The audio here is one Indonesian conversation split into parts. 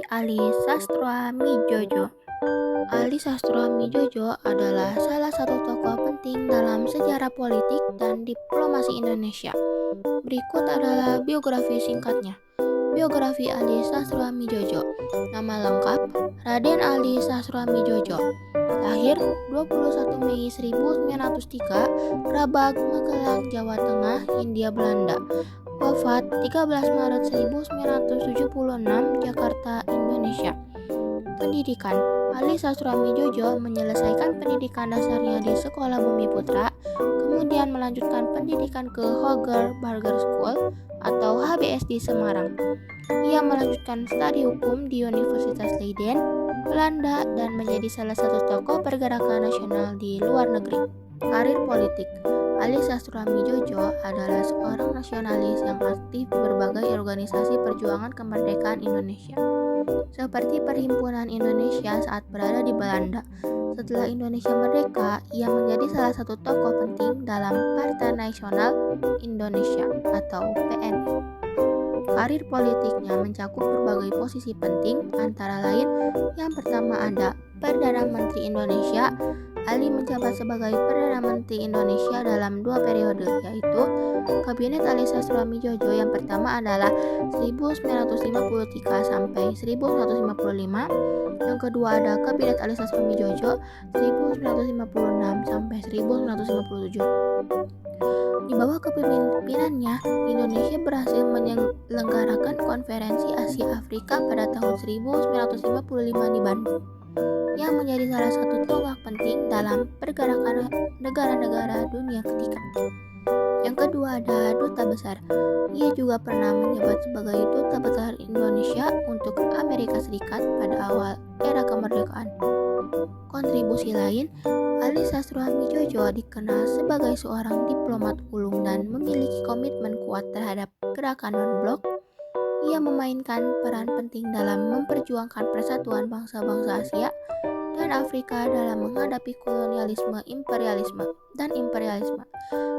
Ali Sastroamidjojo. Ali Sastroamidjojo adalah salah satu tokoh penting dalam sejarah politik dan diplomasi Indonesia. Berikut adalah biografi singkatnya. Biografi Ali Sastroamidjojo. Nama lengkap: Raden Ali Sastroamidjojo. Lahir 21 Mei 1903, Rabag, Magelang, Jawa Tengah, Hindia Belanda. Wafat 13 Maret 1976, Jakarta, Indonesia. Pendidikan: Ali Sastroamidjojo menyelesaikan pendidikan dasarnya di Sekolah Bumi Putra, kemudian melanjutkan pendidikan ke Hoger Burger School atau HBS di Semarang. Ia melanjutkan studi hukum di Universitas Leiden, Belanda, dan menjadi salah satu tokoh pergerakan nasional di luar negeri. Karir politik: Ali Sastroamidjojo adalah seorang nasionalis yang aktif di berbagai organisasi perjuangan kemerdekaan Indonesia, seperti Perhimpunan Indonesia saat berada di Belanda. Setelah Indonesia merdeka, ia menjadi salah satu tokoh penting dalam Partai Nasional Indonesia atau PNI. Karir politiknya mencakup berbagai posisi penting, antara lain yang pertama ada Perdana Menteri Indonesia. Ali menjabat sebagai Perdana Menteri Indonesia dalam 2 periode, yaitu Kabinet Ali Sastroamidjojo yang pertama adalah 1953 sampai 1955. Yang kedua ada Kabinet Ali Sastroamidjojo 1956 sampai 1957. Di bawah kepemimpinannya, Indonesia berhasil menyelenggarakan Konferensi Asia Afrika pada tahun 1955 di Bandung, yang menjadi salah satu tonggak penting dalam pergerakan negara-negara dunia ketika. Yang kedua ada Duta Besar. Ia juga pernah menjabat sebagai Duta Besar Indonesia untuk Amerika Serikat pada awal era kemerdekaan. Kontribusi lain: Ali Sastroamidjojo dikenal sebagai seorang diplomat ulung dan memiliki komitmen kuat terhadap gerakan non-blok. Ia memainkan peran penting dalam memperjuangkan persatuan bangsa-bangsa Asia dan Afrika dalam menghadapi kolonialisme, imperialisme.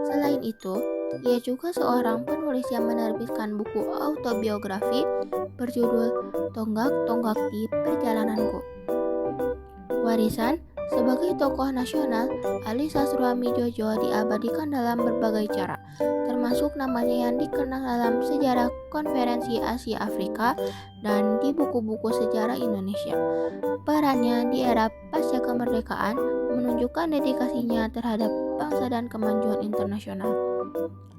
Selain itu, ia juga seorang penulis yang menerbitkan buku autobiografi berjudul Tonggak-Tonggak di Perjalananku. Warisan: sebagai tokoh nasional, Ali Sastroamidjojo diabadikan dalam berbagai cara, termasuk namanya yang dikenal dalam sejarah Konferensi Asia Afrika dan di buku-buku sejarah Indonesia. Perannya di era pasca kemerdekaan menunjukkan dedikasinya terhadap bangsa dan kemajuan internasional.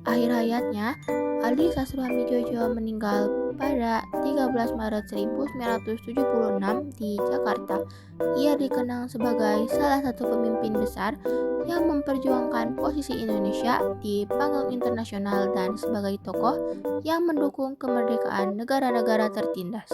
Akhir hayatnya, Ali Sastroamidjojo meninggal pada 13 Maret 1976 di Jakarta. Ia dikenal sebagai salah satu pemimpin besar yang memperjuangkan posisi Indonesia di panggung internasional dan sebagai tokoh yang mendukung kemerdekaan negara-negara tertindas.